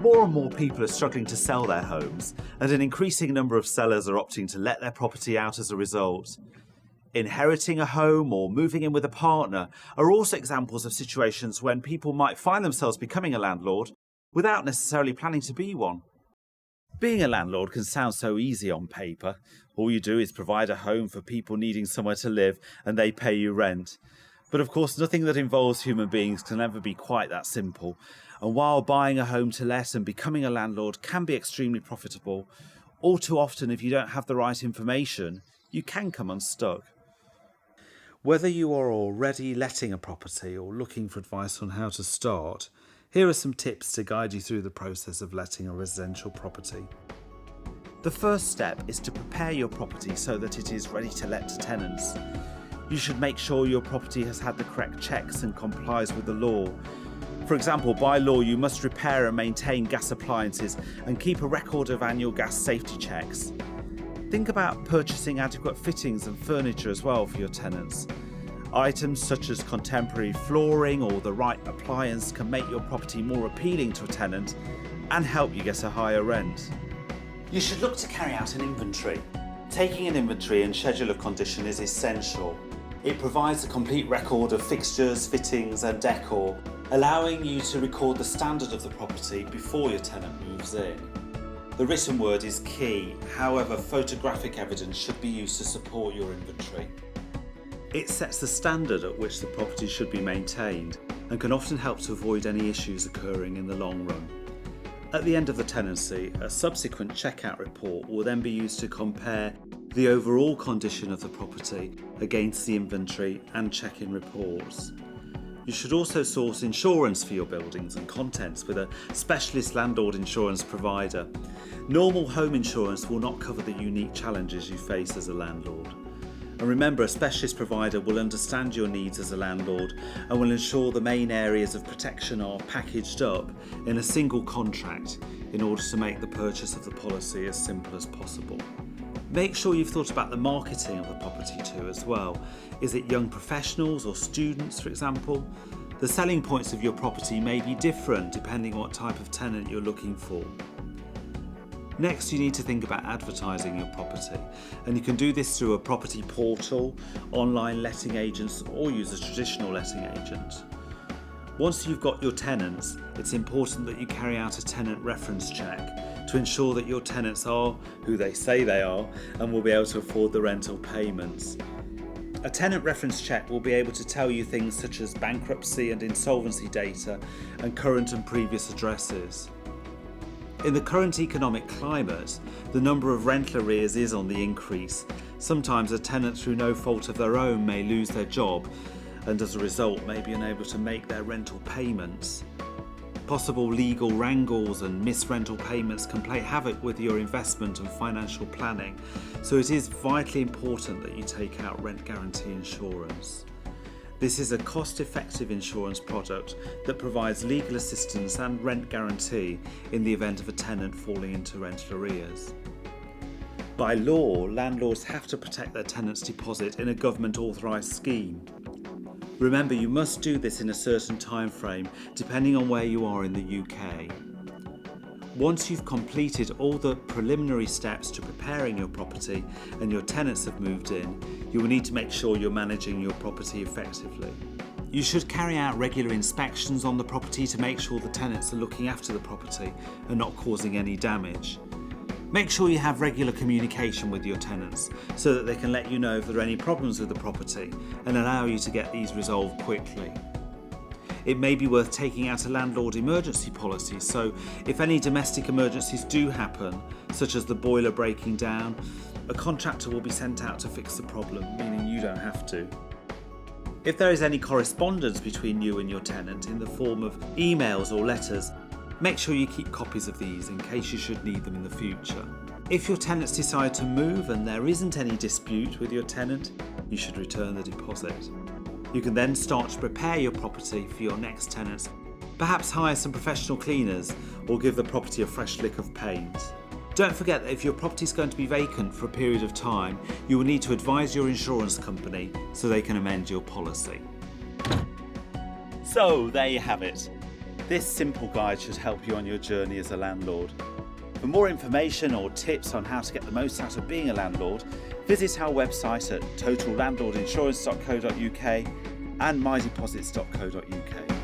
More and more people are struggling to sell their homes, and an increasing number of sellers are opting to let their property out as a result. Inheriting a home or moving in with a partner are also examples of situations when people might find themselves becoming a landlord without necessarily planning to be one. Being a landlord can sound so easy on paper. All you do is provide a home for people needing somewhere to live and they pay you rent. But of course, nothing that involves human beings can ever be quite that simple. And while buying a home to let and becoming a landlord can be extremely profitable, all too often if you don't have the right information, you can come unstuck. Whether you are already letting a property or looking for advice on how to start, here are some tips to guide you through the process of letting a residential property. The first step is to prepare your property so that it is ready to let to tenants. You should make sure your property has had the correct checks and complies with the law. For example, by law you must repair and maintain gas appliances and keep a record of annual gas safety checks. Think about purchasing adequate fittings and furniture as well for your tenants. Items such as contemporary flooring or the right appliance can make your property more appealing to a tenant and help you get a higher rent. You should look to carry out an inventory. Taking an inventory and schedule of condition is essential. It provides a complete record of fixtures, fittings and decor, allowing you to record the standard of the property before your tenant moves in. The written word is key, however photographic evidence should be used to support your inventory. It sets the standard at which the property should be maintained and can often help to avoid any issues occurring in the long run. At the end of the tenancy, a subsequent checkout report will then be used to compare the overall condition of the property against the inventory and check-in reports. You should also source insurance for your buildings and contents with a specialist landlord insurance provider. Normal home insurance will not cover the unique challenges you face as a landlord. And remember, a specialist provider will understand your needs as a landlord and will ensure the main areas of protection are packaged up in a single contract in order to make the purchase of the policy as simple as possible. Make sure you've thought about the marketing of the property too as well. Is it young professionals or students, for example? The selling points of your property may be different depending on what type of tenant you're looking for. Next, you need to think about advertising your property, and you can do this through a property portal, online letting agents, or use a traditional letting agent. Once you've got your tenants, it's important that you carry out a tenant reference check to ensure that your tenants are who they say they are and will be able to afford the rental payments. A tenant reference check will be able to tell you things such as bankruptcy and insolvency data and current and previous addresses. In the current economic climate, the number of rental arrears is on the increase. Sometimes a tenant through no fault of their own may lose their job and as a result may be unable to make their rental payments. Possible legal wrangles and missed rental payments can play havoc with your investment and financial planning, so it is vitally important that you take out rent guarantee insurance. This is a cost-effective insurance product that provides legal assistance and rent guarantee in the event of a tenant falling into rental arrears. By law, landlords have to protect their tenants' deposit in a government-authorised scheme. Remember, you must do this in a certain time frame depending on where you are in the UK. Once you've completed all the preliminary steps to preparing your property and your tenants have moved in, you will need to make sure you're managing your property effectively. You should carry out regular inspections on the property to make sure the tenants are looking after the property and not causing any damage. Make sure you have regular communication with your tenants so that they can let you know if there are any problems with the property and allow you to get these resolved quickly. It may be worth taking out a landlord emergency policy, so if any domestic emergencies do happen, such as the boiler breaking down, a contractor will be sent out to fix the problem, meaning you don't have to. If there is any correspondence between you and your tenant in the form of emails or letters, make sure you keep copies of these in case you should need them in the future. If your tenants decide to move and there isn't any dispute with your tenant, you should return the deposit. You can then start to prepare your property for your next tenants. Perhaps hire some professional cleaners or give the property a fresh lick of paint. Don't forget that if your property is going to be vacant for a period of time, you will need to advise your insurance company so they can amend your policy. So there you have it. This simple guide should help you on your journey as a landlord. For more information or tips on how to get the most out of being a landlord, visit our website at totallandlordinsurance.co.uk and mydeposits.co.uk.